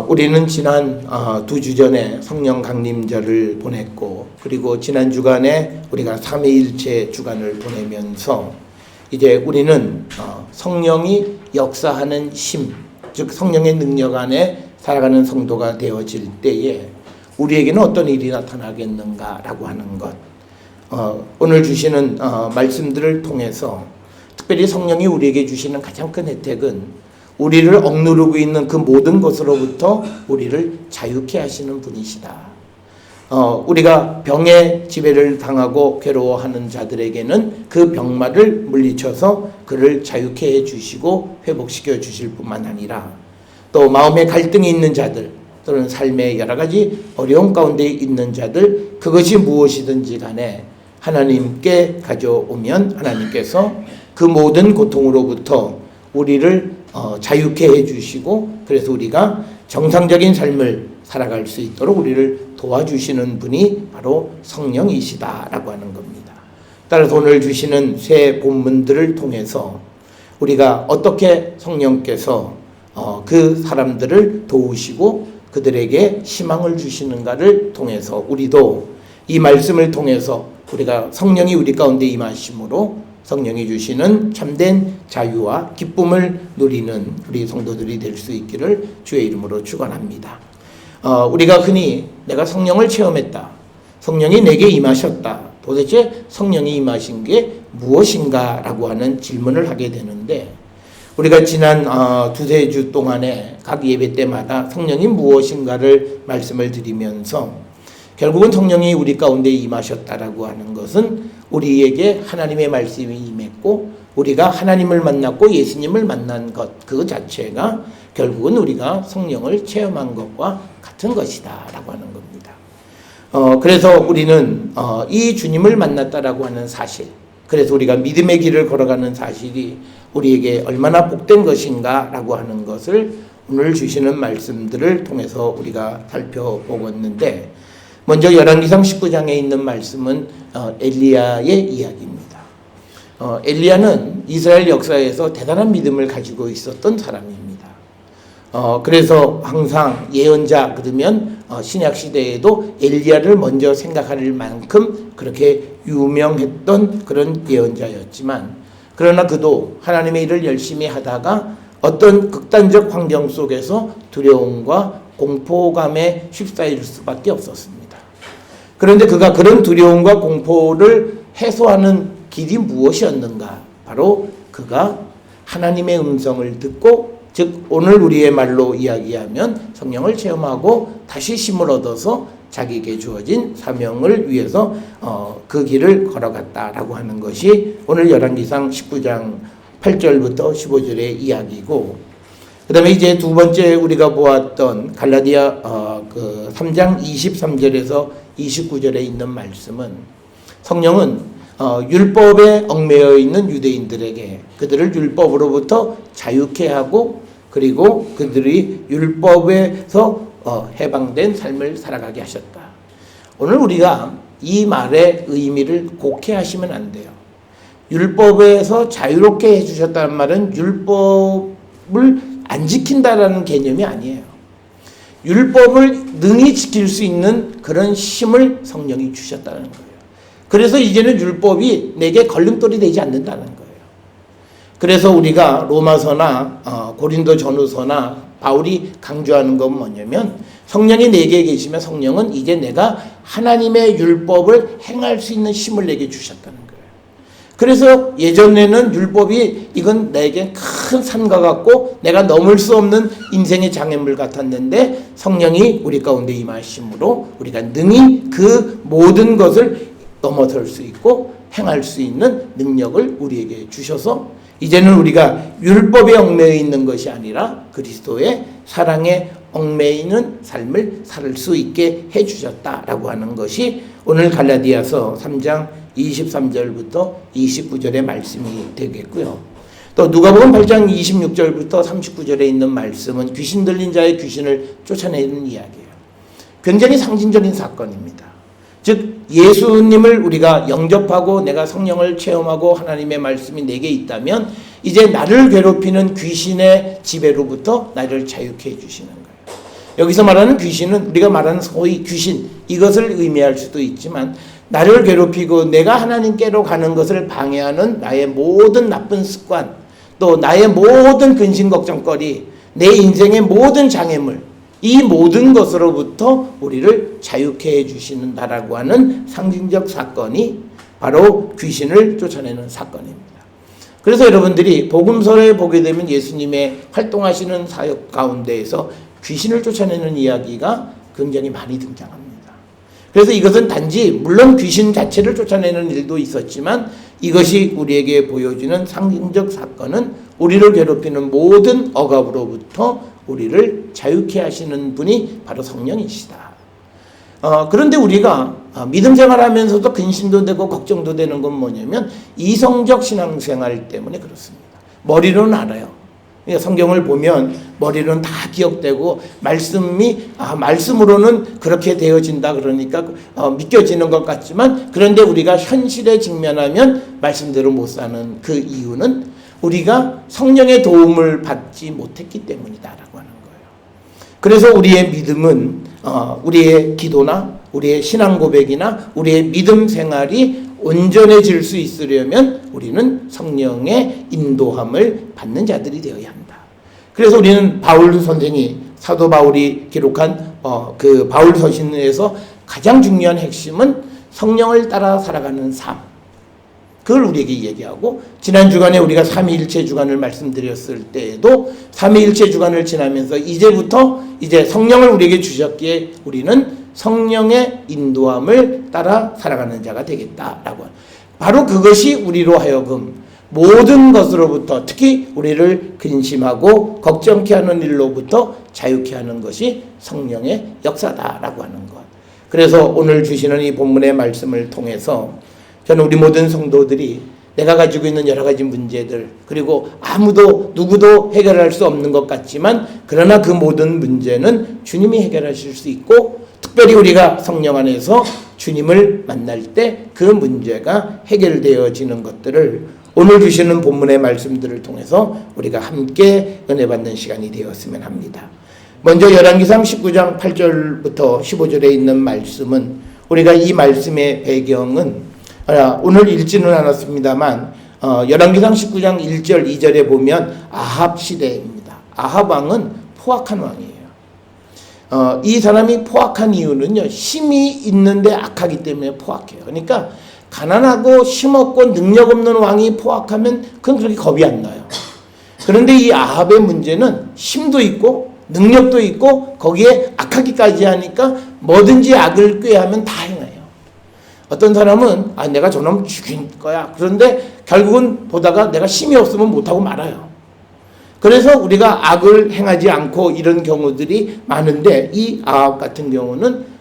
우리는 지난 2주 전에 성령 강림절을 보냈고, 그리고 지난 주간에 우리가 삼위일체 주간을 보내면서 이제 우리는 성령이 역사하는 힘, 즉 성령의 능력 안에 살아가는 성도가 되어질 때에 우리에게는 어떤 일이 나타나겠는가라고 하는 것, 오늘 주시는 말씀들을 통해서 특별히 성령이 우리에게 주시는 가장 큰 혜택은 우리를 억누르고 있는 그 모든 것으로부터 우리를 자유케 하시는 분이시다. 우리가 병의 지배를 당하고 괴로워하는 자들에게는 그 병마를 물리쳐서 그를 자유케 해주시고 회복시켜 주실 뿐만 아니라, 또 마음에 갈등이 있는 자들 또는 삶의 여러 가지 어려움 가운데 있는 자들, 그것이 무엇이든지 간에 하나님께 가져오면 하나님께서 그 모든 고통으로부터 우리를 자유케 해주시고, 그래서 우리가 정상적인 삶을 살아갈 수 있도록 우리를 도와주시는 분이 바로 성령이시다라고 하는 겁니다. 따라서 오늘 주시는 새 본문들을 통해서 우리가 어떻게 성령께서 그 사람들을 도우시고 그들에게 희망을 주시는가를 통해서 우리도 이 말씀을 통해서 우리가 성령이 우리 가운데 임하심으로 성령이 주시는 참된 자유와 기쁨을 누리는 우리 성도들이 될 수 있기를 주의 이름으로 축원합니다. 우리가 흔히 내가 성령을 체험했다, 성령이 내게 임하셨다, 도대체 성령이 임하신 게 무엇인가 라고 하는 질문을 하게 되는데, 우리가 지난 두세 주 동안에 각 예배 때마다 성령이 무엇인가를 말씀을 드리면서 결국은 성령이 우리 가운데 임하셨다라고 하는 것은 우리에게 하나님의 말씀이 임했고, 우리가 하나님을 만났고 예수님을 만난 것 그 자체가 결국은 우리가 성령을 체험한 것과 같은 것이다 라고 하는 겁니다. 그래서 우리는 이 주님을 만났다라고 하는 사실, 그래서 우리가 믿음의 길을 걸어가는 사실이 우리에게 얼마나 복된 것인가 라고 하는 것을 오늘 주시는 말씀들을 통해서 우리가 살펴보겠는데, 먼저 열왕기상 19장에 있는 말씀은 엘리야의 이야기입니다. 엘리야는 이스라엘 역사에서 대단한 믿음을 가지고 있었던 사람입니다. 그래서 항상 예언자 그러면 신약 시대에도 엘리야를 먼저 생각할 만큼 그렇게 유명했던 그런 예언자였지만, 그러나 그도 하나님의 일을 열심히 하다가 어떤 극단적 환경 속에서 두려움과 공포감에 휩싸일 수밖에 없었습니다. 그런데 그가 그런 두려움과 공포를 해소하는 길이 무엇이었는가? 바로 그가 하나님의 음성을 듣고, 즉 오늘 우리의 말로 이야기하면 성령을 체험하고 다시 힘을 얻어서 자기에게 주어진 사명을 위해서 그 길을 걸어갔다라고 하는 것이 오늘 열왕기상 19장 8절부터 15절의 이야기고, 그 다음에 이제 두 번째 우리가 보았던 갈라디아 3장 23절에서 29절에 있는 말씀은 성령은 율법에 얽매여 있는 유대인들에게 그들을 율법으로부터 자유케 하고, 그리고 그들이 율법에서 해방된 삶을 살아가게 하셨다. 오늘 우리가 이 말의 의미를 곡해하시면 안 돼요. 율법에서 자유롭게 해주셨다는 말은 율법을 안 지킨다라는 개념이 아니에요. 율법을 능히 지킬 수 있는 그런 힘을 성령이 주셨다는 거예요. 그래서 이제는 율법이 내게 걸림돌이 되지 않는다는 거예요. 그래서 우리가 로마서나 고린도 전후서나 바울이 강조하는 건 뭐냐면, 성령이 내게 계시면 성령은 이제 내가 하나님의 율법을 행할 수 있는 힘을 내게 주셨다는 거예요. 그래서 예전에는 율법이 이건 내게 큰 산과 같고 내가 넘을 수 없는 인생의 장애물 같았는데, 성령이 우리 가운데 임하심으로 우리가 능히 그 모든 것을 넘어설 수 있고 행할 수 있는 능력을 우리에게 주셔서 이제는 우리가 율법에 얽매여 있는 것이 아니라 그리스도의 사랑에 얽매이는 삶을 살 수 있게 해주셨다라고 하는 것이 오늘 갈라디아서 3장 23절부터 29절의 말씀이 되겠고요. 또 누가복음 8장 26절부터 39절에 있는 말씀은 귀신 들린 자의 귀신을 쫓아내는 이야기예요. 굉장히 상징적인 사건입니다. 즉 예수님을 우리가 영접하고 내가 성령을 체험하고 하나님의 말씀이 내게 있다면 이제 나를 괴롭히는 귀신의 지배로부터 나를 자유케 해주시는 거예요. 여기서 말하는 귀신은 우리가 말하는 소위 귀신 이것을 의미할 수도 있지만 나를 괴롭히고 내가 하나님께로 가는 것을 방해하는 나의 모든 나쁜 습관 또 나의 모든 근심 걱정거리 내 인생의 모든 장애물 이 모든 것으로부터 우리를 자유케 해주시는다라고 하는 상징적 사건이 바로 귀신을 쫓아내는 사건입니다. 그래서 여러분들이 복음서에 보게 되면 예수님의 활동하시는 사역 가운데에서 귀신을 쫓아내는 이야기가 굉장히 많이 등장합니다. 그래서 이것은 단지 물론 귀신 자체를 쫓아내는 일도 있었지만 이것이 우리에게 보여주는 상징적 사건은 우리를 괴롭히는 모든 억압으로부터 우리를 자유케 하시는 분이 바로 성령이시다. 그런데 우리가 믿음 생활하면서도 근심도 되고 걱정도 되는 건 뭐냐면 이성적 신앙생활 때문에 그렇습니다. 머리로는 알아요. 성경을 보면 머리로는 다 기억되고 말씀으로는 그렇게 되어진다 그러니까 믿겨지는 것 같지만 그런데 우리가 현실에 직면하면 말씀대로 못 사는 그 이유는 우리가 성령의 도움을 받지 못했기 때문이다라고 하는 거예요. 그래서 우리의 믿음은 우리의 기도나 우리의 신앙 고백이나 우리의 믿음 생활이 온전해질 수 있으려면 우리는 성령의 인도함을 받는 자들이 되어야 한다. 그래서 우리는 바울 선생이 사도 바울이 기록한 그 바울 서신에서 가장 중요한 핵심은 성령을 따라 살아가는 삶. 그걸 우리에게 얘기하고 지난 주간에 우리가 삼위일체 주간을 말씀드렸을 때에도 삼위일체 주간을 지나면서 이제부터 이제 성령을 우리에게 주셨기에 우리는 성령의 인도함을 따라 살아가는 자가 되겠다라고. 바로 그것이 우리로 하여금 모든 것으로부터 특히 우리를 근심하고 걱정케 하는 일로부터 자유케 하는 것이 성령의 역사다라고 하는 것. 그래서 오늘 주시는 이 본문의 말씀을 통해서 저는 우리 모든 성도들이 내가 가지고 있는 여러 가지 문제들 그리고 누구도 해결할 수 없는 것 같지만 그러나 그 모든 문제는 주님이 해결하실 수 있고 특별히 우리가 성령 안에서 주님을 만날 때 그 문제가 해결되어지는 것들을 오늘 주시는 본문의 말씀들을 통해서 우리가 함께 은혜 받는 시간이 되었으면 합니다. 먼저 열왕기상 19장 8절부터 15절에 있는 말씀은 우리가 이 말씀의 배경은 오늘 읽지는 않았습니다만 열왕기상 19장 1절 2절에 보면 아합 시대입니다. 아합 왕은 포악한 왕이에요. 이 사람이 포악한 이유는요, 힘이 있는데 악하기 때문에 포악해요. 그러니까 가난하고 힘없고 능력 없는 왕이 포악하면 그건 그렇게 겁이 안 나요. 그런데 이 아합의 문제는 힘도 있고 능력도 있고 거기에 악하기까지 하니까 뭐든지 악을 꾀하면 다 행해요. 어떤 사람은 내가 저놈 죽인 거야. 그런데 결국은 보다가 내가 힘이 없으면 못하고 말아요. 그래서 우리가 악을 행하지 않고 이런 경우들이 많은데 이 아합 같은 경우는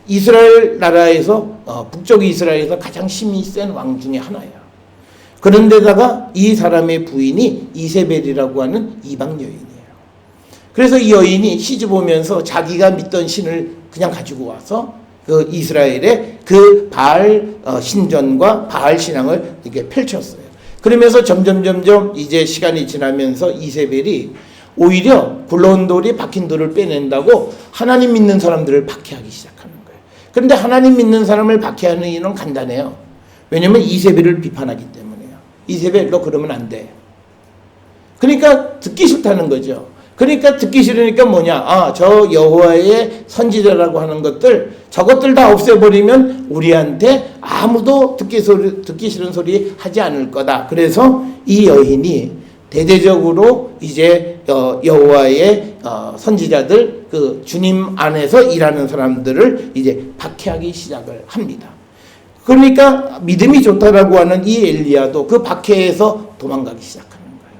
이스라엘 나라에서 북쪽 이스라엘에서 가장 힘이 센 왕 중에 하나예요. 그런데다가 이 사람의 부인이 이세벨이라고 하는 이방 여인이에요. 그래서 이 여인이 시집 오면서 자기가 믿던 신을 그냥 가지고 와서 그 이스라엘의 그 바알 신전과 바알 신앙을 이렇게 펼쳤어요. 그러면서 점점 이제 시간이 지나면서 이세벨이 오히려 굴러온 돌이 박힌 돌을 빼낸다고 하나님 믿는 사람들을 박해하기 시작하는 거예요. 그런데 하나님 믿는 사람을 박해하는 이유는 간단해요. 왜냐면 이세벨을 비판하기 때문에요. 이세벨 너 그러면 안 돼. 그러니까 듣기 싫다는 거죠. 그러니까 듣기 싫으니까 뭐냐? 저 여호와의 선지자라고 하는 것들 저것들 다 없애버리면 우리한테 아무도 듣기 싫은 소리 하지 않을 거다. 그래서 이 여인이 대대적으로 이제 여호와의 선지자들 그 주님 안에서 일하는 사람들을 이제 박해하기 시작을 합니다. 그러니까 믿음이 좋다라고 하는 이 엘리야도 그 박해에서 도망가기 시작하는 거예요.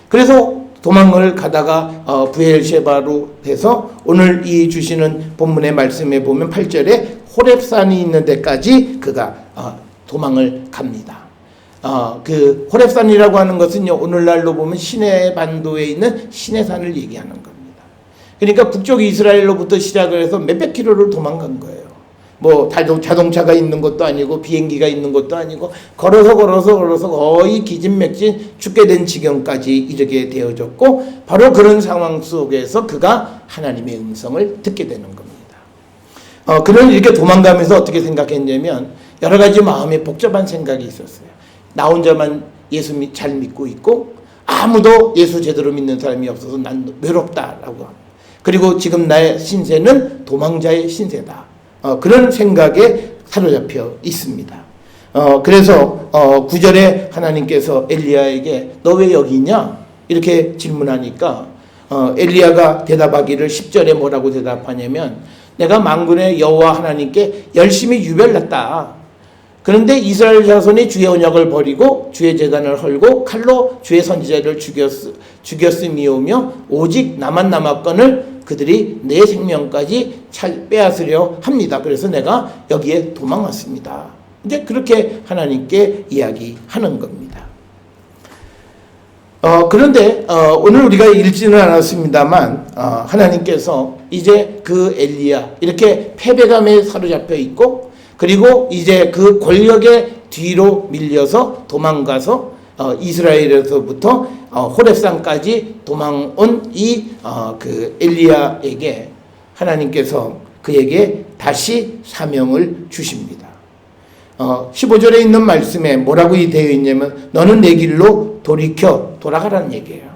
그래서 도망을 가다가 브엘셰바로 돼서 오늘 이 주시는 본문의 말씀에 보면 8절에 호렙산이 있는 데까지 그가 도망을 갑니다. 그 호렙산이라고 하는 것은요, 오늘날로 보면 시내 반도에 있는 시내산을 얘기하는 겁니다. 그러니까 북쪽 이스라엘로부터 시작을 해서 몇백 킬로를 도망간 거예요. 뭐 자동차가 있는 것도 아니고 비행기가 있는 것도 아니고 걸어서 거의 기진맥진 죽게 된 지경까지 이르게 되어졌고, 바로 그런 상황 속에서 그가 하나님의 음성을 듣게 되는 겁니다. 그는 이렇게 도망가면서 어떻게 생각했냐면 여러 가지 마음에 복잡한 생각이 있었어요. 나 혼자만 예수 잘 믿고 있고 아무도 예수 제대로 믿는 사람이 없어서 난 외롭다라고 합니다. 그리고 지금 나의 신세는 도망자의 신세다. 그런 생각에 사로잡혀 있습니다. 그래서 9절에 하나님께서 엘리야에게 너 왜 여기 있냐? 이렇게 질문하니까 엘리야가 대답하기를 10절에 뭐라고 대답하냐면 내가 만군의 여호와 하나님께 열심히 유별났다. 그런데 이스라엘 자손이 주의 언약을 버리고 주의 제단을 헐고 칼로 주의 선지자를 죽였음이오며 오직 나만 남았거늘 그들이 내 생명까지 빼앗으려 합니다. 그래서 내가 여기에 도망왔습니다. 이제 그렇게 하나님께 이야기하는 겁니다. 그런데 오늘 우리가 읽지는 않았습니다만 하나님께서 이제 그 엘리야 이렇게 패배감에 사로잡혀 있고, 그리고 이제 그 권력의 뒤로 밀려서 도망가서 이스라엘에서부터 호렙산까지 도망온 그 엘리야에게 하나님께서 그에게 다시 사명을 주십니다. 15절에 있는 말씀에 뭐라고 되어 있냐면 너는 내 길로 돌아가라는 얘기예요.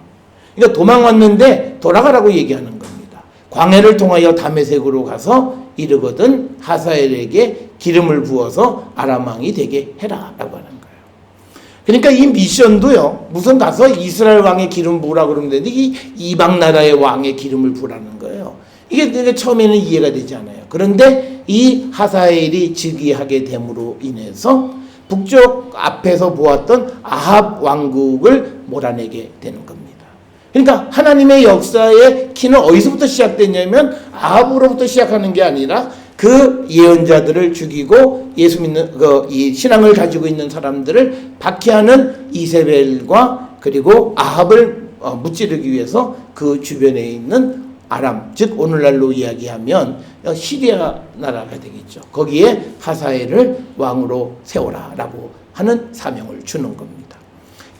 그러니까 도망왔는데 돌아가라고 얘기하는 겁니다. 광야를 통하여 다메섹으로 가서 이르거든 하사엘에게 기름을 부어서 아람 왕이 되게 해라 라고 하는 거예요. 그러니까 이 미션도요, 무슨 가서 이스라엘 왕의 기름 부으라 그러면 되는데 이 이방 나라의 왕의 기름을 부으라는 거예요. 이게 처음에는 이해가 되지 않아요. 그런데 이 하사엘이 즉위하게 됨으로 인해서 북쪽 앞에서 보았던 아합 왕국을 몰아내게 되는 겁니다. 그러니까 하나님의 역사의 키는 어디서부터 시작됐냐면 아합으로부터 시작하는 게 아니라 그 예언자들을 죽이고 예수 믿는 이 신앙을 가지고 있는 사람들을 박해하는 이세벨과 그리고 아합을 무찌르기 위해서 그 주변에 있는 아람, 즉 오늘날로 이야기하면 시리아 나라가 되겠죠. 거기에 하사엘을 왕으로 세워라라고 하는 사명을 주는 겁니다.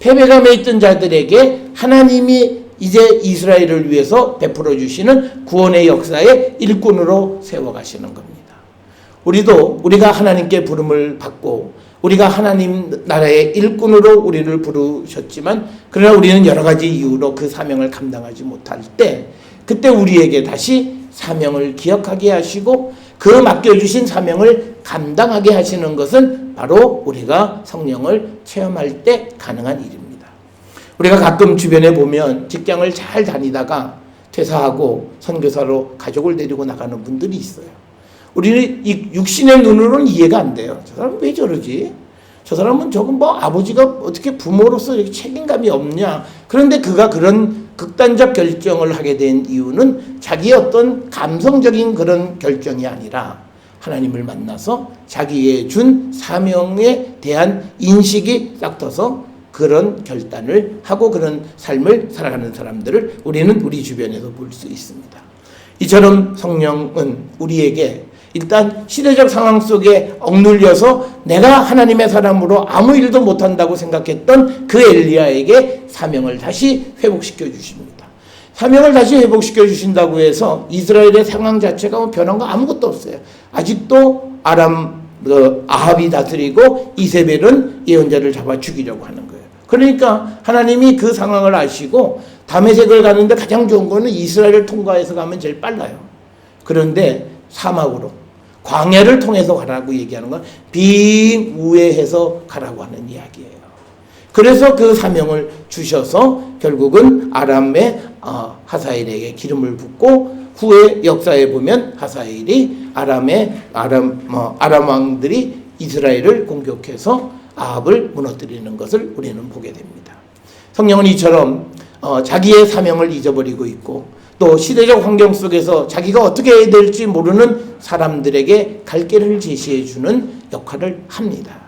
패배감에 있던 자들에게 하나님이 이제 이스라엘을 위해서 베풀어 주시는 구원의 역사의 일꾼으로 세워가시는 겁니다. 우리가 하나님께 부름을 받고 우리가 하나님 나라의 일꾼으로 우리를 부르셨지만, 그러나 우리는 여러 가지 이유로 그 사명을 감당하지 못할 때 그때 우리에게 다시 사명을 기억하게 하시고 그 맡겨주신 사명을 감당하게 하시는 것은 바로 우리가 성령을 체험할 때 가능한 일입니다. 우리가 가끔 주변에 보면 직장을 잘 다니다가 퇴사하고 선교사로 가족을 데리고 나가는 분들이 있어요. 우리는 이 육신의 눈으로는 이해가 안 돼요. 저 사람은 왜 저러지? 저 사람은 저건 뭐 아버지가 어떻게 부모로서 이렇게 책임감이 없냐? 그런데 그가 그런 극단적 결정을 하게 된 이유는 자기의 어떤 감성적인 그런 결정이 아니라 하나님을 만나서 자기의 준 사명에 대한 인식이 싹 터서 그런 결단을 하고 그런 삶을 살아가는 사람들을 우리는 우리 주변에서 볼 수 있습니다. 이처럼 성령은 우리에게 일단 시대적 상황 속에 억눌려서 내가 하나님의 사람으로 아무 일도 못한다고 생각했던 그 엘리야에게 사명을 다시 회복시켜 주십니다. 사명을 다시 회복시켜 주신다고 해서 이스라엘의 상황 자체가 변한 거 아무것도 없어요. 아직도 아합이 다스리고 이세벨은 예언자를 잡아 죽이려고 하는 거예요. 그러니까 하나님이 그 상황을 아시고 다메섹을 가는데 가장 좋은 거는 이스라엘을 통과해서 가면 제일 빨라요. 그런데 사막으로 광야를 통해서 가라고 얘기하는 건 비우회해서 가라고 하는 이야기예요. 그래서 그 사명을 주셔서 결국은 아람의 하사엘에게 기름을 붓고 후에 역사에 보면 하사엘이 아람 왕들이 이스라엘을 공격해서 아합을 무너뜨리는 것을 우리는 보게 됩니다. 성령은 이처럼 자기의 사명을 잊어버리고 있고 또 시대적 환경 속에서 자기가 어떻게 해야 될지 모르는 사람들에게 갈 길을 제시해 주는 역할을 합니다.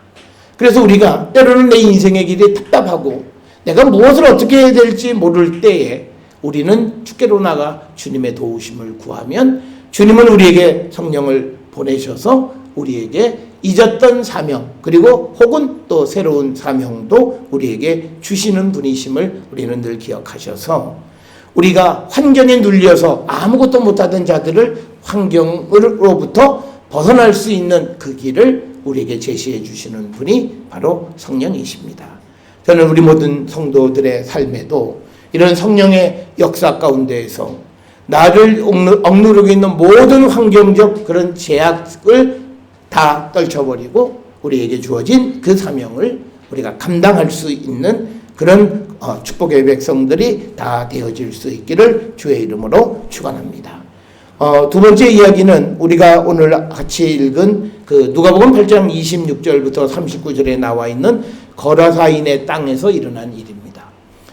그래서 우리가 때로는 내 인생의 길이 답답하고 내가 무엇을 어떻게 해야 될지 모를 때에 우리는 주께로 나가 주님의 도우심을 구하면 주님은 우리에게 성령을 보내셔서 우리에게 잊었던 사명, 그리고 혹은 또 새로운 사명도 우리에게 주시는 분이심을 우리는 늘 기억하셔서 우리가 환경에 눌려서 아무것도 못하던 자들을 환경으로부터 벗어날 수 있는 그 길을 우리에게 제시해 주시는 분이 바로 성령이십니다. 저는 우리 모든 성도들의 삶에도 이런 성령의 역사 가운데에서 나를 억누르고 있는 모든 환경적 그런 제약을 다 떨쳐버리고 우리에게 주어진 그 사명을 우리가 감당할 수 있는 그런 축복의 백성들이 다 되어질 수 있기를 주의 이름으로 축원합니다. 두 번째 이야기는 우리가 오늘 같이 읽은 그 누가복음 8장 26절부터 39절에 나와 있는 거라사인의 땅에서 일어난 일입니다.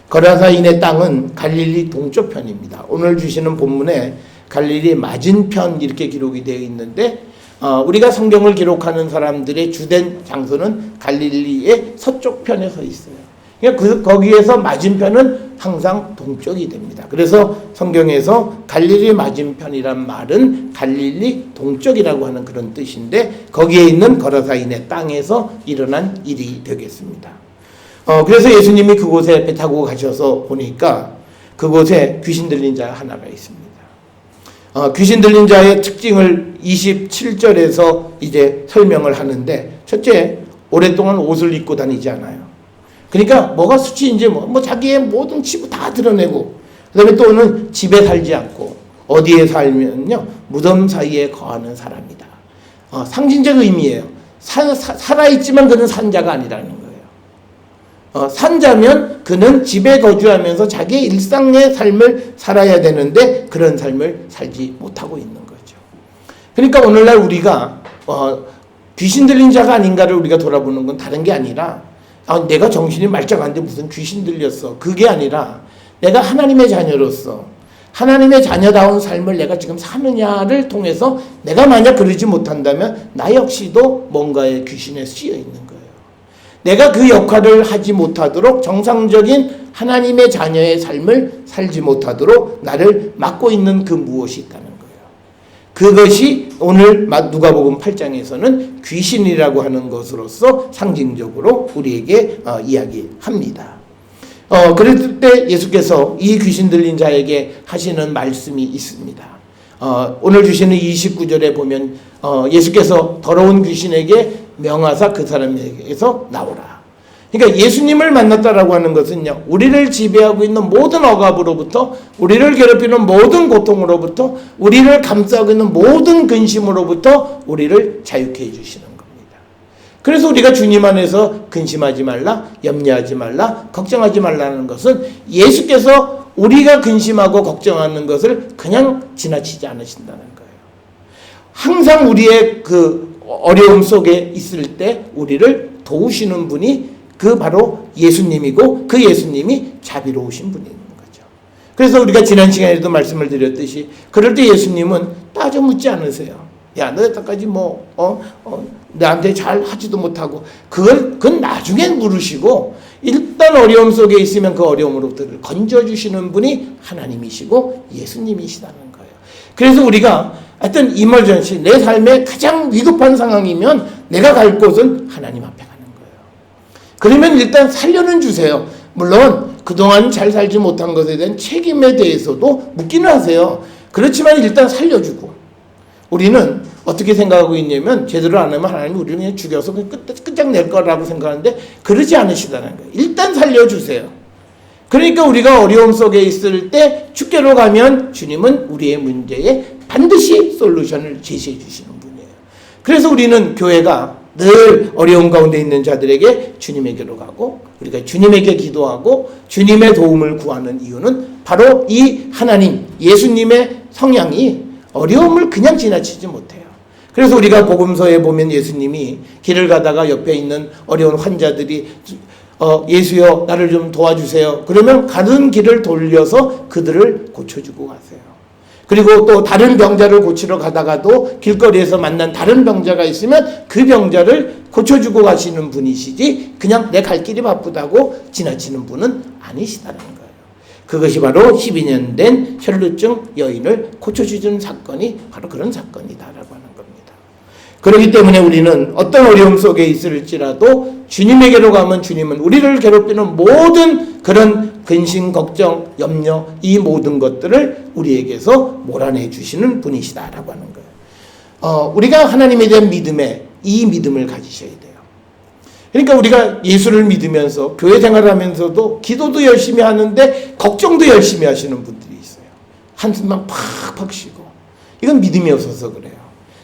거라사인의 땅은 갈릴리 동쪽 편입니다. 오늘 주시는 본문에 갈릴리 맞은편 이렇게 기록이 되어 있는데 우리가 성경을 기록하는 사람들의 주된 장소는 갈릴리의 서쪽 편에 서 있어요. 그러니까 거기에서 맞은편은 항상 동쪽이 됩니다. 그래서 성경에서 갈릴리 맞은편이란 말은 갈릴리 동쪽이라고 하는 그런 뜻인데 거기에 있는 거라사인의 땅에서 일어난 일이 되겠습니다. 그래서 예수님이 그곳에 배 타고 가셔서 보니까 그곳에 귀신 들린 자 하나가 있습니다. 귀신 들린 자의 특징을 27절에서 이제 설명을 하는데, 첫째, 오랫동안 옷을 입고 다니지 않아요. 그러니까 뭐가 수치인지 뭐 자기의 모든 치부 다 드러내고, 그 다음에 또는 집에 살지 않고 어디에 살면요, 무덤 사이에 거하는 사람이다. 상징적 의미예요. 살아있지만 그는 산자가 아니라는 거예요. 산자면 그는 집에 거주하면서 자기의 일상의 삶을 살아야 되는데 그런 삶을 살지 못하고 있는 거죠. 그러니까 오늘날 우리가 귀신 들린 자가 아닌가를 우리가 돌아보는 건 다른 게 아니라 내가 정신이 말짱한데 무슨 귀신 들렸어. 그게 아니라 내가 하나님의 자녀로서 하나님의 자녀다운 삶을 내가 지금 사느냐를 통해서 내가 만약 그러지 못한다면 나 역시도 뭔가의 귀신에 씌여 있는 거예요. 내가 그 역할을 하지 못하도록 정상적인 하나님의 자녀의 삶을 살지 못하도록 나를 막고 있는 그 무엇이 있다는 거예요. 그것이 오늘 누가복음 8장에서는 귀신이라고 하는 것으로서 상징적으로 우리에게 이야기합니다. 그랬을 때 예수께서 이 귀신 들린 자에게 하시는 말씀이 있습니다. 오늘 주시는 29절에 보면 예수께서 더러운 귀신에게 명하사 그 사람에게서 나오라. 그러니까 예수님을 만났다라고 하는 것은요, 우리를 지배하고 있는 모든 억압으로부터, 우리를 괴롭히는 모든 고통으로부터, 우리를 감싸고 있는 모든 근심으로부터 우리를 자유케 해주시는 겁니다. 그래서 우리가 주님 안에서 근심하지 말라, 염려하지 말라, 걱정하지 말라는 것은 예수께서 우리가 근심하고 걱정하는 것을 그냥 지나치지 않으신다는 거예요. 항상 우리의 그 어려움 속에 있을 때 우리를 도우시는 분이 그 바로 예수님이고 그 예수님이 자비로우신 분인 거죠. 그래서 우리가 지난 시간에도 말씀을 드렸듯이 그럴 때 예수님은 따져 묻지 않으세요. 야, 너 여태까지 나한테 잘 하지도 못하고 그건 나중에 물으시고 일단 어려움 속에 있으면 그 어려움으로부터 건져주시는 분이 하나님이시고 예수님이시다는 거예요. 그래서 우리가 하여튼 이멀전시 내 삶에 가장 위급한 상황이면 내가 갈 곳은 하나님 앞에 가는 거예요. 그러면 일단 살려는 주세요. 물론 그동안 잘 살지 못한 것에 대한 책임에 대해서도 묻기는 하세요. 그렇지만 일단 살려주고, 우리는 어떻게 생각하고 있냐면 제대로 안 하면 하나님이 우리를 그냥 죽여서 끝장낼 거라고 생각하는데 그러지 않으시다는 거예요. 일단 살려주세요. 그러니까 우리가 어려움 속에 있을 때 주께로 가면 주님은 우리의 문제에 반드시 솔루션을 제시해 주시는 분이에요. 그래서 우리는 교회가 늘 어려움 가운데 있는 자들에게 주님에게로 가고 우리가 주님에게 기도하고 주님의 도움을 구하는 이유는 바로 이 하나님 예수님의 성향이 어려움을 그냥 지나치지 못해요. 그래서 우리가 복음서에 보면 예수님이 길을 가다가 옆에 있는 어려운 환자들이 예수여 나를 좀 도와주세요. 그러면 가는 길을 돌려서 그들을 고쳐주고 가세요. 그리고 또 다른 병자를 고치러 가다가도 길거리에서 만난 다른 병자가 있으면 그 병자를 고쳐주고 가시는 분이시지 그냥 내 갈 길이 바쁘다고 지나치는 분은 아니시다는 거예요. 그것이 바로 12년 된 혈루증 여인을 고쳐주는 사건이 바로 그런 사건이다라고 하는 겁니다. 그렇기 때문에 우리는 어떤 어려움 속에 있을지라도 주님에게로 가면 주님은 우리를 괴롭히는 모든 그런 근심, 걱정, 염려, 이 모든 것들을 우리에게서 몰아내 주시는 분이시다라고 하는 거예요. 우리가 하나님에 대한 믿음에 이 믿음을 가지셔야 돼요. 그러니까 우리가 예수를 믿으면서 교회 생활하면서도 기도도 열심히 하는데 걱정도 열심히 하시는 분들이 있어요. 한숨만 팍팍 쉬고. 이건 믿음이 없어서 그래요.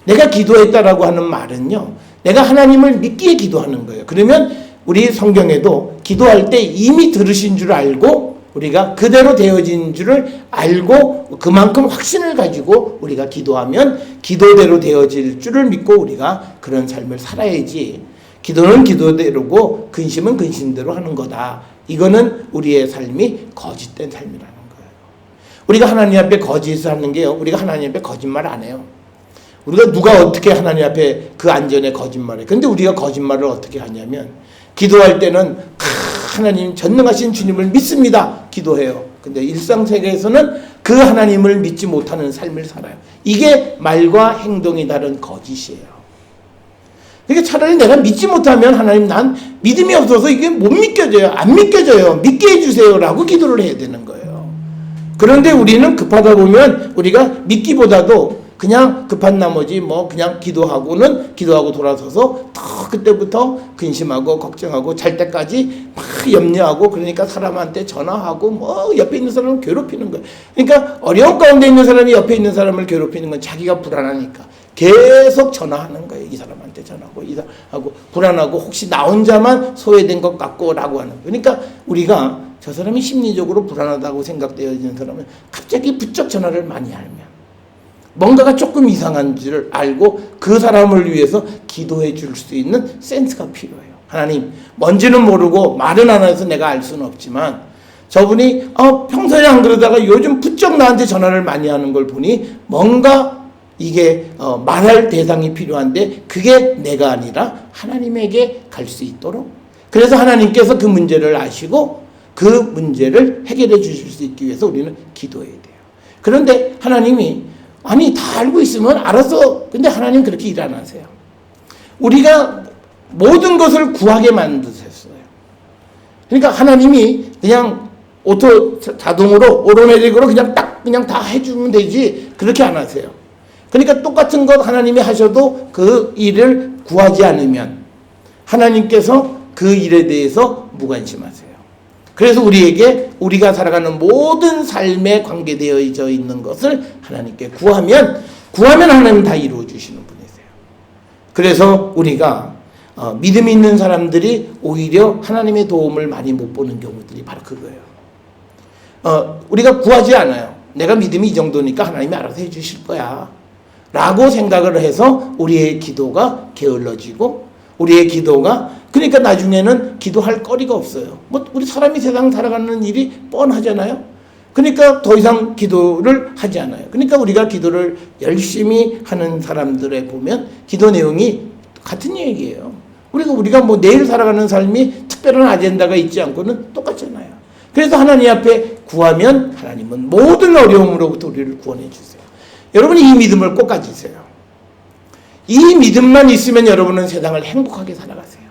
내가 기도했다라고 하는 말은요, 내가 하나님을 믿기에 기도하는 거예요. 그러면 우리 성경에도 기도할 때 이미 들으신 줄 알고 우리가 그대로 되어진 줄을 알고 그만큼 확신을 가지고 우리가 기도하면 기도대로 되어질 줄을 믿고 우리가 그런 삶을 살아야지. 기도는 기도대로고 근심은 근심대로 하는 거다. 이거는 우리의 삶이 거짓된 삶이라는 거예요. 우리가 하나님 앞에 거짓을 하는 게요, 우리가 하나님 앞에 거짓말 안 해요. 우리가 누가 어떻게 하나님 앞에 그 안전에 거짓말해. 근데 우리가 거짓말을 어떻게 하냐면 기도할 때는 하나님 전능하신 주님을 믿습니다. 기도해요. 근데 일상세계에서는 그 하나님을 믿지 못하는 삶을 살아요. 이게 말과 행동이 다른 거짓이에요. 그러니까 차라리 내가 믿지 못하면 하나님 난 믿음이 없어서 이게 못 믿겨져요. 안 믿겨져요. 믿게 해주세요. 라고 기도를 해야 되는 거예요. 그런데 우리는 급하다 보면 우리가 믿기보다도 그냥 급한 나머지 그냥 기도하고 돌아서서 더 그때부터 근심하고 걱정하고 잘 때까지 막 염려하고 그러니까 사람한테 전화하고 옆에 있는 사람을 괴롭히는 거예요. 그러니까 어려운 가운데 있는 사람이 옆에 있는 사람을 괴롭히는 건 자기가 불안하니까 계속 전화하는 거예요. 이 사람한테 전화하고 이 사람하고 불안하고 혹시 나 혼자만 소외된 것 같고 라고 하는 거예요. 그러니까 우리가 저 사람이 심리적으로 불안하다고 생각되어지는 사람은 갑자기 부쩍 전화를 많이 하면 뭔가가 조금 이상한 줄을 알고 그 사람을 위해서 기도해 줄 수 있는 센스가 필요해요. 하나님, 뭔지는 모르고 말은 안 해서 내가 알 수는 없지만 저분이 평소에 안 그러다가 요즘 부쩍 나한테 전화를 많이 하는 걸 보니 뭔가 이게 말할 대상이 필요한데 그게 내가 아니라 하나님에게 갈 수 있도록, 그래서 하나님께서 그 문제를 아시고 그 문제를 해결해 주실 수 있기 위해서 우리는 기도해야 돼요. 그런데 하나님이 아니 다 알고 있으면 알아서, 근데 하나님 그렇게 일 안 하세요. 우리가 모든 것을 구하게 만드셨어요. 그러니까 하나님이 그냥 자동으로 오토매틱으로 그냥 다 해주면 되지 그렇게 안 하세요. 그러니까 똑같은 것 하나님이 하셔도 그 일을 구하지 않으면 하나님께서 그 일에 대해서 무관심하세요. 그래서 우리가 살아가는 모든 삶에 관계되어져 있는 것을 하나님께 구하면 하나님은 다 이루어 주시는 분이세요. 그래서 우리가 믿음 있는 사람들이 오히려 하나님의 도움을 많이 못 보는 경우들이 바로 그거예요. 우리가 구하지 않아요. 내가 믿음이 이 정도니까 하나님이 알아서 해 주실 거야 라고 생각을 해서 우리의 기도가 게을러지고 우리의 기도가, 그러니까 나중에는 기도할 거리가 없어요. 우리 사람이 세상 살아가는 일이 뻔하잖아요. 그러니까 더 이상 기도를 하지 않아요. 그러니까 우리가 기도를 열심히 하는 사람들에 보면 기도 내용이 같은 얘기예요. 우리가 내일 살아가는 삶이 특별한 아젠다가 있지 않고는 똑같잖아요. 그래서 하나님 앞에 구하면 하나님은 모든 어려움으로부터 우리를 구원해 주세요. 여러분이 이 믿음을 꼭 가지세요. 이 믿음만 있으면 여러분은 세상을 행복하게 살아가세요.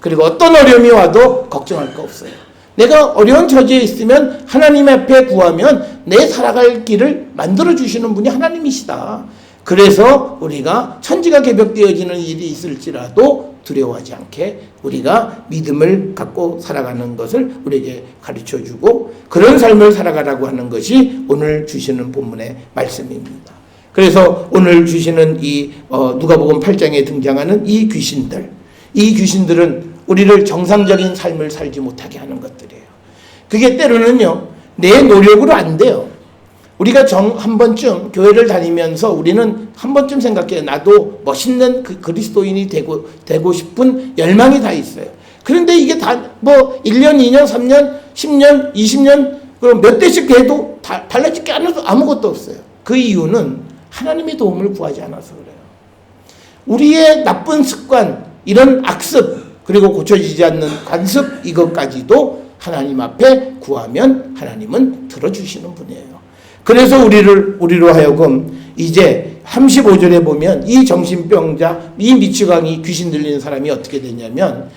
그리고 어떤 어려움이 와도 걱정할 거 없어요. 내가 어려운 처지에 있으면 하나님 앞에 구하면 내 살아갈 길을 만들어주시는 분이 하나님이시다. 그래서 우리가 천지가 개벽되어지는 일이 있을지라도 두려워하지 않게 우리가 믿음을 갖고 살아가는 것을 우리에게 가르쳐주고 그런 삶을 살아가라고 하는 것이 오늘 주시는 본문의 말씀입니다. 그래서 오늘 주시는 이 누가복음 8장에 등장하는 이 귀신들은 우리를 정상적인 삶을 살지 못하게 하는 것들이에요. 그게 때로는요, 내 노력으로 안 돼요. 우리가 한 번쯤 교회를 다니면서 우리는 한 번쯤 생각해요. 나도 멋있는 그 그리스도인이 되고 싶은 열망이 다 있어요. 그런데 이게 다 1년, 2년, 3년, 10년, 20년 몇 대씩 해도 달라질 게 아무것도 없어요. 그 이유는 하나님의 도움을 구하지 않아서 그래요. 우리의 나쁜 습관, 이런 악습, 그리고 고쳐지지 않는 관습, 이것까지도 하나님 앞에 구하면 하나님은 들어주시는 분이에요. 그래서 우리로 하여금 이제 35절에 보면 이 정신병자, 이 미치광이 귀신 들리는 사람이 어떻게 되냐면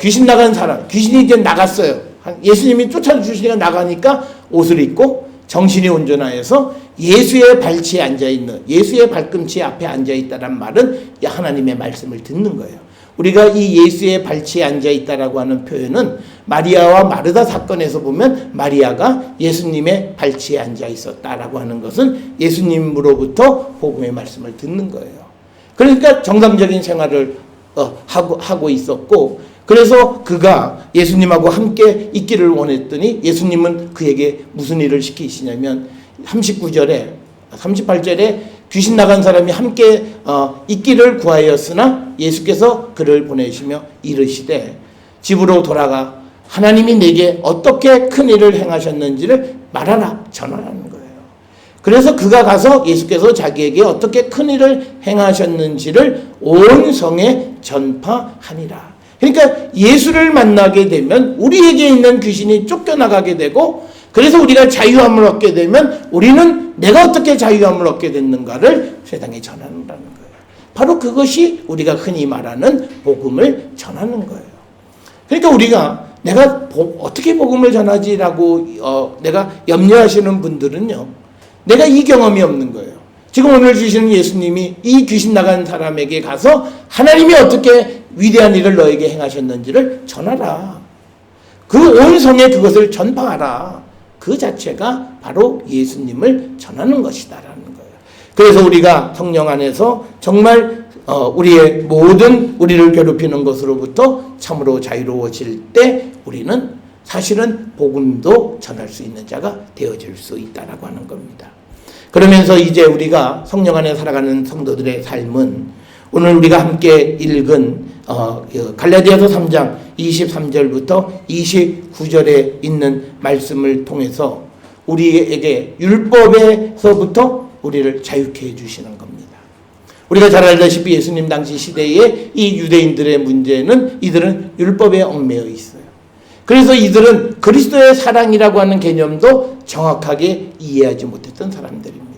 귀신 나간 사람, 귀신이 이제 나갔어요. 예수님이 쫓아주시니까 나가니까 옷을 입고 정신이 온전하여서 예수의 발치에 앉아있는, 예수의 발꿈치 앞에 앉아있다란 말은 하나님의 말씀을 듣는 거예요. 우리가 이 예수의 발치에 앉아있다라고 하는 표현은 마리아와 마르다 사건에서 보면 마리아가 예수님의 발치에 앉아있었다라고 하는 것은 예수님으로부터 복음의 말씀을 듣는 거예요. 그러니까 정상적인 생활을 하고 있었고, 그래서 그가 예수님하고 함께 있기를 원했더니 예수님은 그에게 무슨 일을 시키시냐면 38절에 귀신 나간 사람이 함께 있기를 구하였으나 예수께서 그를 보내시며 이르시되 집으로 돌아가 하나님이 내게 어떻게 큰 일을 행하셨는지를 말하라, 전하라는 거예요. 그래서 그가 가서 예수께서 자기에게 어떻게 큰 일을 행하셨는지를 온 성에 전파하니라. 그러니까 예수를 만나게 되면 우리에게 있는 귀신이 쫓겨나가게 되고, 그래서 우리가 자유함을 얻게 되면 우리는 내가 어떻게 자유함을 얻게 됐는가를 세상에 전하는 거예요. 바로 그것이 우리가 흔히 말하는 복음을 전하는 거예요. 그러니까 우리가 내가 어떻게 복음을 전하지라고 내가 염려하시는 분들은요, 내가 이 경험이 없는 거예요. 지금 오늘 주시는 예수님이 이 귀신 나간 사람에게 가서 하나님이 어떻게 위대한 일을 너에게 행하셨는지를 전하라. 그 온 성에 그것을 전파하라. 그 자체가 바로 예수님을 전하는 것이다라는 거예요. 그래서 우리가 성령 안에서 정말 우리의 모든 우리를 괴롭히는 것으로부터 참으로 자유로워질 때 우리는 사실은 복음도 전할 수 있는 자가 되어질 수 있다라고 하는 겁니다. 그러면서 이제 우리가 성령 안에 살아가는 성도들의 삶은 오늘 우리가 함께 읽은 갈라디아서 3장 23절부터 29절에 있는 말씀을 통해서 우리에게 율법에서부터 우리를 자유케 해주시는 겁니다. 우리가 잘 알다시피 예수님 당시 시대에 이 유대인들의 문제는 이들은 율법에 얽매여 있어요. 그래서 이들은 그리스도의 사랑이라고 하는 개념도 정확하게 이해하지 못했던 사람들입니다.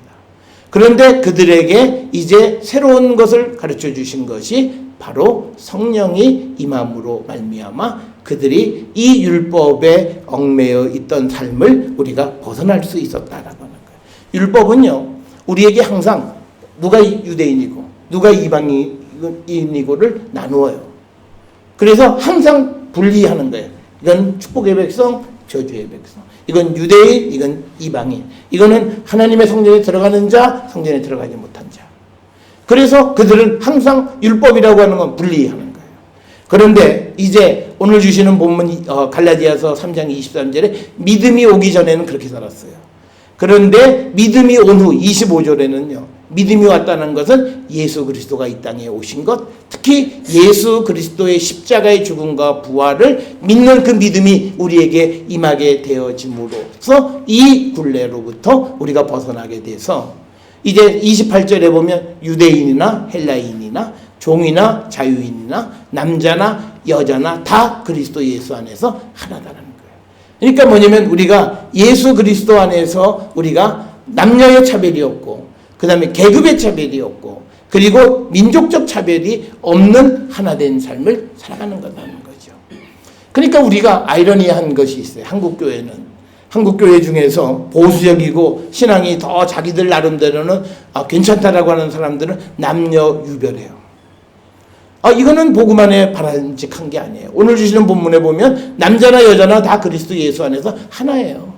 그런데 그들에게 이제 새로운 것을 가르쳐 주신 것이 바로 성령이 임함으로 말미암아 그들이 이 율법에 얽매여 있던 삶을 우리가 벗어날 수 있었다라고 하는 거예요. 율법은요, 우리에게 항상 누가 유대인이고 누가 이방인이고를 나누어요. 그래서 항상 분리하는 거예요. 이건 축복의 백성, 저주의 백성. 이건 유대인, 이건 이방인. 이거는 하나님의 성전에 들어가는 자, 성전에 들어가지 못한 자. 그래서 그들은 항상 율법이라고 하는 건 분리하는 거예요. 그런데 이제 오늘 주시는 본문 갈라디아서 3장 23절에 믿음이 오기 전에는 그렇게 살았어요. 그런데 믿음이 온 후 25절에는요. 믿음이 왔다는 것은 예수 그리스도가 이 땅에 오신 것, 특히 예수 그리스도의 십자가의 죽음과 부활을 믿는 그 믿음이 우리에게 임하게 되어짐으로써 이 굴레로부터 우리가 벗어나게 돼서 이제 28절에 보면 유대인이나 헬라인이나 종이나 자유인이나 남자나 여자나 다 그리스도 예수 안에서 하나다라는 거예요. 그러니까 뭐냐면 우리가 예수 그리스도 안에서 우리가 남녀의 차별이 없고 그 다음에 계급의 차별이 없고 그리고 민족적 차별이 없는 하나된 삶을 살아가는 거라는 거죠. 그러니까 우리가 아이러니한 것이 있어요. 한국교회 중에서 보수적이고 신앙이 더 자기들 나름대로는 괜찮다라고 하는 사람들은 남녀 유별해요. 이거는 복음 안에 바람직한 게 아니에요. 오늘 주시는 본문에 보면 남자나 여자나 다 그리스도 예수 안에서 하나예요.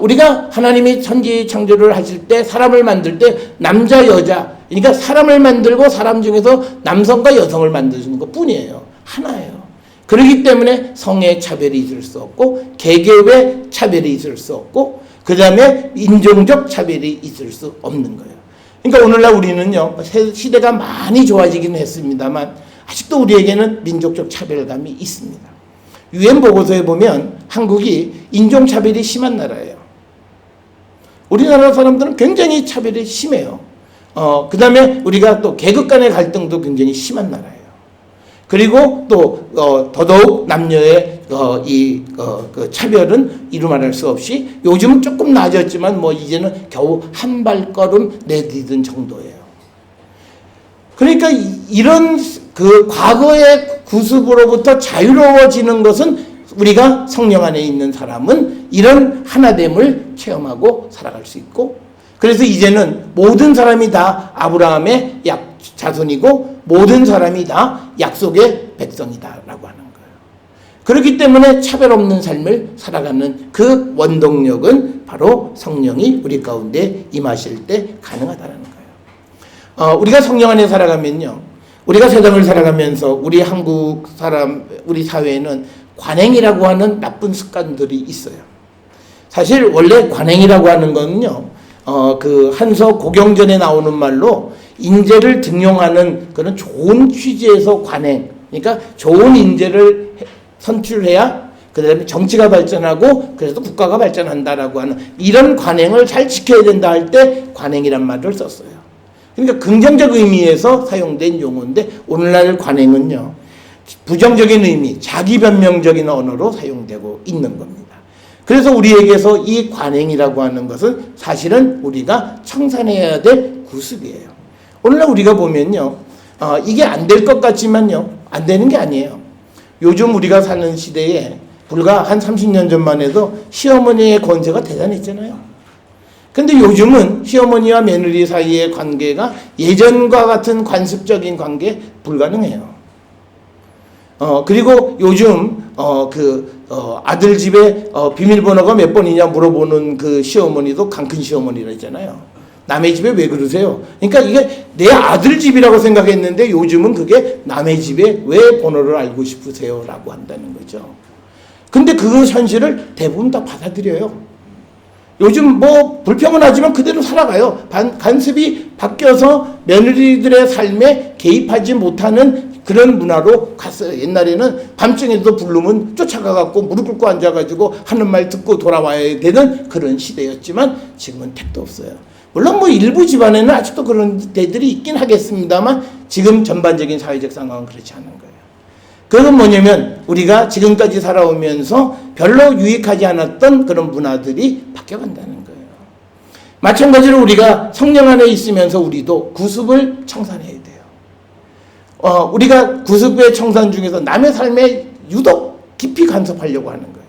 우리가 하나님이 천지 창조를 하실 때 사람을 만들 때 남자 여자 그러니까 사람을 만들고 사람 중에서 남성과 여성을 만드는 것 뿐이에요. 하나예요. 그렇기 때문에 성의 차별이 있을 수 없고 계급의 차별이 있을 수 없고 그 다음에 인종적 차별이 있을 수 없는 거예요. 그러니까 오늘날 우리는요 시대가 많이 좋아지긴 했습니다만 아직도 우리에게는 민족적 차별감이 있습니다. UN 보고서에 보면 한국이 인종차별이 심한 나라예요. 우리나라 사람들은 굉장히 차별이 심해요. 그 다음에 우리가 또 계급 간의 갈등도 굉장히 심한 나라예요. 그리고 또 더더욱 남녀의 그 차별은 이루 말할 수 없이 요즘은 조금 나아졌지만 뭐 이제는 겨우 한 발걸음 내디딘 정도예요. 그러니까 이런 그 과거의 구습으로부터 자유로워지는 것은 우리가 성령 안에 있는 사람은 이런 하나됨을 체험하고 살아갈 수 있고, 그래서 이제는 모든 사람이 다 아브라함의 자손이고 모든 사람이 다 약속의 백성이다라고 하는 거예요. 그렇기 때문에 차별 없는 삶을 살아가는 그 원동력은 바로 성령이 우리 가운데 임하실 때 가능하다는 거예요. 우리가 성령 안에 살아가면요, 우리가 세상을 살아가면서 우리 한국 사람, 우리 사회에는 관행이라고 하는 나쁜 습관들이 있어요. 사실 원래 관행이라고 하는 거는요, 그 한서 고경전에 나오는 말로 인재를 등용하는 그런 좋은 취지에서 관행, 그러니까 좋은 인재를 선출해야 그 다음에 정치가 발전하고 그래서 국가가 발전한다라고 하는 이런 관행을 잘 지켜야 된다 할 때 관행이란 말을 썼어요. 그러니까 긍정적 의미에서 사용된 용어인데 오늘날 관행은요, 부정적인 의미, 자기 변명적인 언어로 사용되고 있는 겁니다. 그래서 우리에게서 이 관행이라고 하는 것은 사실은 우리가 청산해야 될 구습이에요. 오늘날 우리가 보면요, 이게 안 될 것 같지만요, 안 되는 게 아니에요. 요즘 우리가 사는 시대에 불과 한 30년 전만 해도 시어머니의 권세가 대단했잖아요. 근데 요즘은 시어머니와 며느리 사이의 관계가 예전과 같은 관습적인 관계 불가능해요. 그리고 요즘 아들 집에 비밀번호가 몇 번이냐 물어보는 그 시어머니도 강큰 시어머니라 했잖아요. 남의 집에 왜 그러세요? 그러니까 이게 내 아들 집이라고 생각했는데 요즘은 그게 남의 집에 왜 번호를 알고 싶으세요? 라고 한다는 거죠. 근데 그 현실을 대부분 다 받아들여요. 요즘 뭐 불평은 하지만 그대로 살아가요. 간섭이 바뀌어서 며느리들의 삶에 개입하지 못하는 그런 문화로 갔어요. 옛날에는 밤중에도 부르면 쫓아가갖고 무릎 꿇고 앉아가지고 하는 말 듣고 돌아와야 되는 그런 시대였지만 지금은 택도 없어요. 물론 뭐 일부 집안에는 아직도 그런 데들이 있긴 하겠습니다만 지금 전반적인 사회적 상황은 그렇지 않은 거예요. 그건 뭐냐면 우리가 지금까지 살아오면서 별로 유익하지 않았던 그런 문화들이 바뀌어간다는 거예요. 마찬가지로 우리가 성령 안에 있으면서 우리도 구습을 청산해야 돼요. 우리가 구습의 청산 중에서 남의 삶에 유독 깊이 간섭하려고 하는 거예요.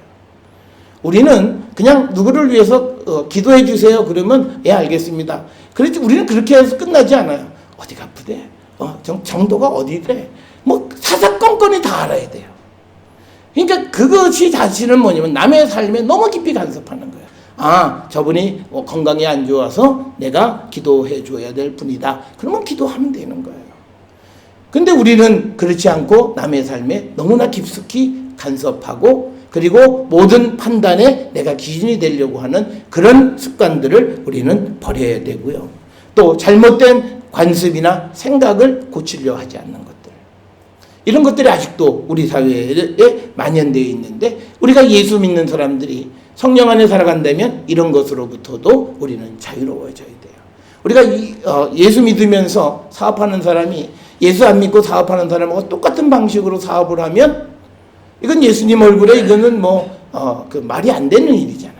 우리는 그냥 누구를 위해서 기도해 주세요 그러면 예 알겠습니다. 그렇지 우리는 그렇게 해서 끝나지 않아요. 어디가 아프대? 정도가 어디래? 뭐 사사건건이 다 알아야 돼요. 그러니까 그것이 자신은 뭐냐면 남의 삶에 너무 깊이 간섭하는 거예요. 아 저분이 건강이 안 좋아서 내가 기도해 줘야 될 분이다. 그러면 기도하면 되는 거예요. 근데 우리는 그렇지 않고 남의 삶에 너무나 깊숙이 간섭하고 그리고 모든 판단에 내가 기준이 되려고 하는 그런 습관들을 우리는 버려야 되고요. 또 잘못된 관습이나 생각을 고치려 하지 않는 것들. 이런 것들이 아직도 우리 사회에 만연되어 있는데 우리가 예수 믿는 사람들이 성령 안에 살아간다면 이런 것으로부터도 우리는 자유로워져야 돼요. 우리가 예수 믿으면서 사업하는 사람이 예수 안 믿고 사업하는 사람하고 똑같은 방식으로 사업을 하면 이건 예수님 얼굴에 이거는 그 말이 안 되는 일이잖아요.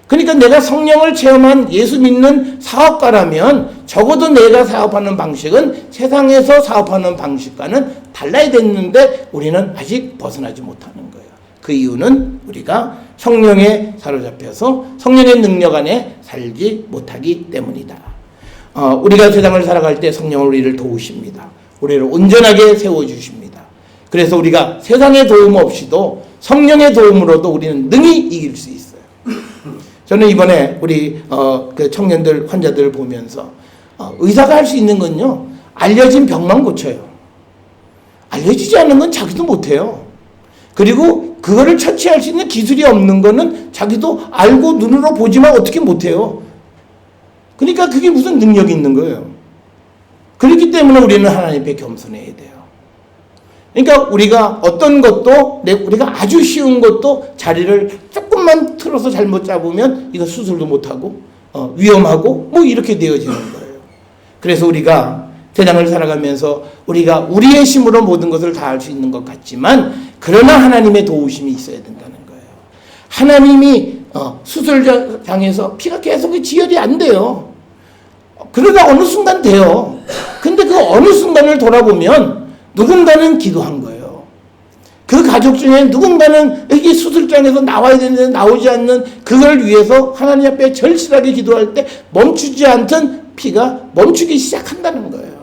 그러니까 내가 성령을 체험한 예수 믿는 사업가라면 적어도 내가 사업하는 방식은 세상에서 사업하는 방식과는 달라야 됐는데 우리는 아직 벗어나지 못하는 거예요. 그 이유는 우리가 성령에 사로잡혀서 성령의 능력 안에 살지 못하기 때문이다. 우리가 세상을 살아갈 때 성령은 우리를 도우십니다. 우리를 온전하게 세워주십니다. 그래서 우리가 세상의 도움 없이도 성령의 도움으로도 우리는 능히 이길 수 있어요. 저는 이번에 우리 그 청년들 환자들을 보면서 의사가 할 수 있는 건요 알려진 병만 고쳐요. 알려지지 않은 건 자기도 못해요. 그리고 그거를 처치할 수 있는 기술이 없는 거는 자기도 알고 눈으로 보지만 어떻게 못해요. 그러니까 그게 무슨 능력이 있는 거예요. 그렇기 때문에 우리는 하나님 앞에 겸손해야 돼요. 그러니까 우리가 어떤 것도 우리가 아주 쉬운 것도 자리를 조금만 틀어서 잘못 잡으면 이거 수술도 못하고 위험하고 뭐 이렇게 되어지는 거예요. 그래서 우리가 세상을 살아가면서 우리가 우리의 힘으로 모든 것을 다 할 수 있는 것 같지만 그러나 하나님의 도우심이 있어야 된다는 거예요. 하나님이 수술장에서 피가 계속 지혈이 안 돼요. 그러다 어느 순간 돼요. 근데 그 어느 순간을 돌아보면 누군가는 기도한 거예요. 그 가족 중에 누군가는 여기 수술장에서 나와야 되는데 나오지 않는 그걸 위해서 하나님 앞에 절실하게 기도할 때 멈추지 않던 피가 멈추기 시작한다는 거예요.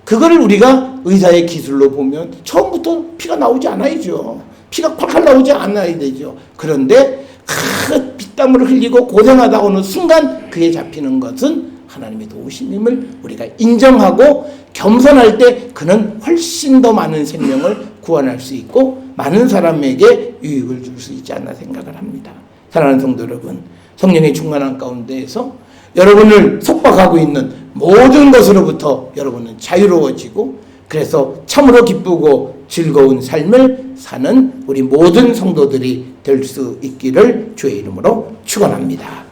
그거를 우리가 의사의 기술로 보면 처음부터 피가 나오지 않아야죠. 피가 콸콸 나오지 않아야 되죠. 그런데 큰 피땀을 흘리고 고생하다 어느 순간 그에 잡히는 것은 하나님의 도우심임을 우리가 인정하고 겸손할 때 그는 훨씬 더 많은 생명을 구원할 수 있고 많은 사람에게 유익을 줄 수 있지 않나 생각을 합니다. 사랑하는 성도 여러분, 성령의 충만한 가운데에서 여러분을 속박하고 있는 모든 것으로부터 여러분은 자유로워지고 그래서 참으로 기쁘고 즐거운 삶을 사는 우리 모든 성도들이 될 수 있기를 주의 이름으로 축원합니다.